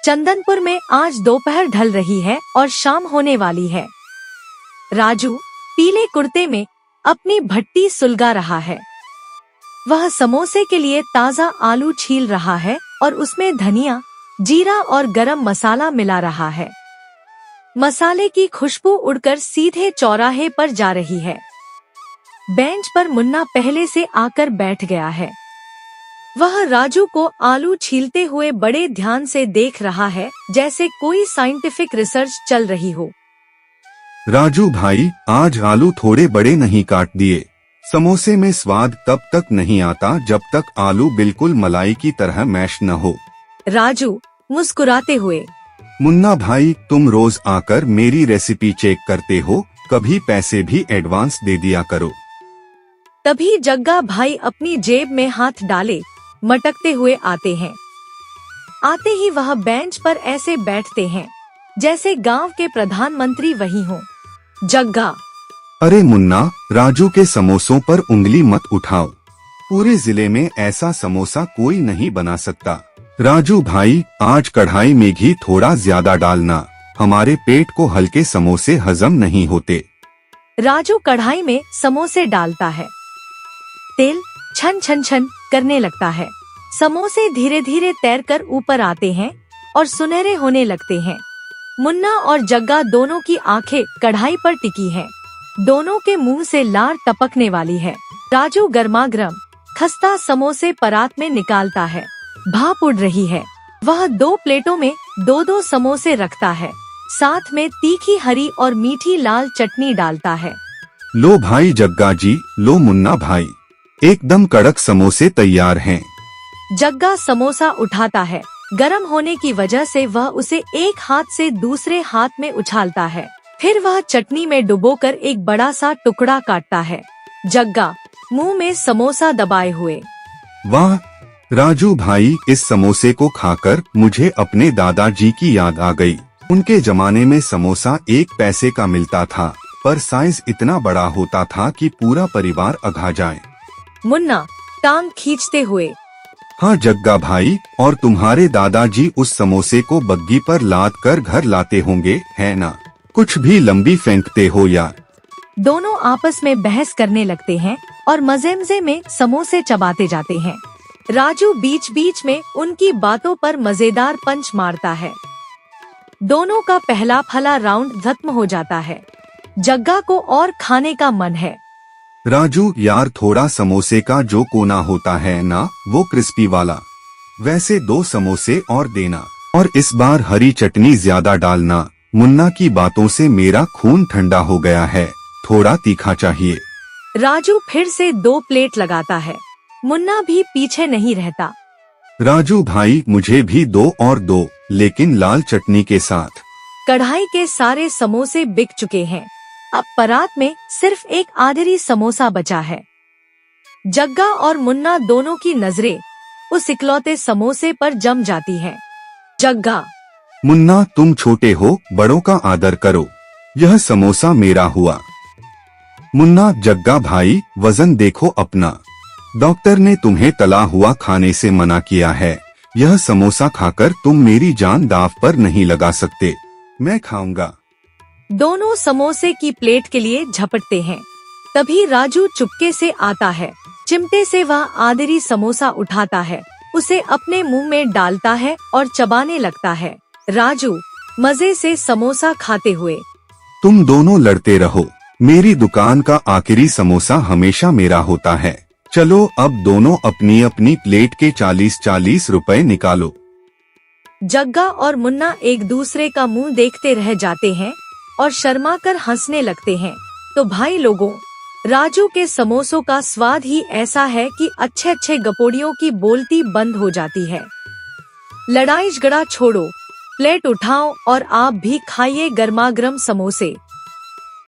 चंदनपुर में आज दोपहर ढल रही है और शाम होने वाली है। राजू पीले कुर्ते में अपनी भट्टी सुलगा रहा है। वह समोसे के लिए ताज़ा आलू छील रहा है और उसमें धनिया, जीरा और गरम मसाला मिला रहा है। मसाले की खुशबू उड़कर सीधे चौराहे पर जा रही है। बेंच पर मुन्ना पहले से आकर बैठ गया है। वह राजू को आलू छीलते हुए बड़े ध्यान से देख रहा है, जैसे कोई साइंटिफिक रिसर्च चल रही हो। राजू भाई, आज आलू थोड़े बड़े नहीं काट दिए। समोसे में स्वाद तब तक नहीं आता जब तक आलू बिल्कुल मलाई की तरह मैश न हो। राजू मुस्कुराते हुए, मुन्ना भाई, तुम रोज आकर मेरी रेसिपी चेक करते हो, कभी पैसे भी एडवांस दे दिया करो। तभी जग्गा भाई अपनी जेब में हाथ डाले मटकते हुए आते हैं। आते ही वह बेंच पर ऐसे बैठते हैं जैसे गांव के प्रधानमंत्री वही हों। जग्गा, अरे मुन्ना, राजू के समोसों पर उंगली मत उठाओ। पूरे जिले में ऐसा समोसा कोई नहीं बना सकता। राजू भाई, आज कढ़ाई में घी थोड़ा ज्यादा डालना, हमारे पेट को हल्के समोसे हजम नहीं होते। राजू कढ़ाई में समोसे डालता है। तेल छन छन छन करने लगता है। समोसे धीरे धीरे तैरकर ऊपर आते हैं और सुनहरे होने लगते हैं। मुन्ना और जग्गा दोनों की आंखें कढ़ाई पर टिकी हैं। दोनों के मुंह से लार टपकने वाली है। राजू गर्मागर्म खस्ता समोसे परात में निकालता है। भाप उड़ रही है। वह 2 प्लेटों में 2-2 समोसे रखता है। साथ में तीखी हरी और मीठी लाल चटनी डालता है। लो भाई जग्गा जी, लो मुन्ना भाई, एकदम कड़क समोसे तैयार हैं। जग्गा समोसा उठाता है। गरम होने की वजह से वह उसे एक हाथ से दूसरे हाथ में उछालता है। फिर वह चटनी में डुबोकर एक बड़ा सा टुकड़ा काटता है। जग्गा मुंह में समोसा दबाए हुए, वाह राजू भाई, इस समोसे को खाकर मुझे अपने दादाजी की याद आ गई। उनके जमाने में समोसा 1 पैसे का मिलता था, पर साइज इतना बड़ा होता था कि पूरा परिवार अघा जाए। मुन्ना टांग खींचते हुए, हाँ जग्गा भाई, और तुम्हारे दादाजी उस समोसे को बग्गी पर लाद कर घर लाते होंगे, है ना? कुछ भी लंबी फेंकते हो यार। दोनों आपस में बहस करने लगते हैं और मजे में समोसे चबाते जाते हैं। राजू बीच बीच में उनकी बातों पर मजेदार पंच मारता है। दोनों का पहला फला राउंड खत्म हो जाता है। जग्गा को और खाने का मन है। राजू यार, थोड़ा समोसे का जो कोना होता है ना, वो क्रिस्पी वाला, वैसे 2 समोसे और देना, और इस बार हरी चटनी ज्यादा डालना। मुन्ना की बातों से मेरा खून ठंडा हो गया है, थोड़ा तीखा चाहिए। राजू फिर से 2 प्लेट लगाता है। मुन्ना भी पीछे नहीं रहता। राजू भाई, मुझे भी 2 और 2, लेकिन लाल चटनी के साथ। कढ़ाई के सारे समोसे बिक चुके हैं। अब परात में सिर्फ एक आधेरी समोसा बचा है। जग्गा और मुन्ना दोनों की नजरें उस इकलौते समोसे पर जम जाती हैं। जग्गा, मुन्ना तुम छोटे हो, बड़ों का आदर करो, यह समोसा मेरा हुआ। मुन्ना, जग्गा भाई, वजन देखो अपना, डॉक्टर ने तुम्हें तला हुआ खाने से मना किया है। यह समोसा खाकर तुम मेरी जान दांव पर नहीं लगा सकते, मैं खाऊंगा। दोनों समोसे की प्लेट के लिए झपटते हैं। तभी राजू चुपके से आता है। चिमटे से वह आधेरी समोसा उठाता है, उसे अपने मुंह में डालता है और चबाने लगता है। राजू मजे से समोसा खाते हुए, तुम दोनों लड़ते रहो, मेरी दुकान का आखिरी समोसा हमेशा मेरा होता है। चलो अब दोनों अपनी अपनी प्लेट के 40-40 रुपए निकालो। जग्गा और मुन्ना एक दूसरे का मुंह देखते रह जाते हैं और शर्मा कर हंसने लगते हैं। तो भाई लोगों, राजू के समोसों का स्वाद ही ऐसा है कि अच्छे अच्छे गपोड़ियों की बोलती बंद हो जाती है। लड़ाई झगड़ा छोड़ो, प्लेट उठाओ और आप भी खाइए गर्मागर्म समोसे।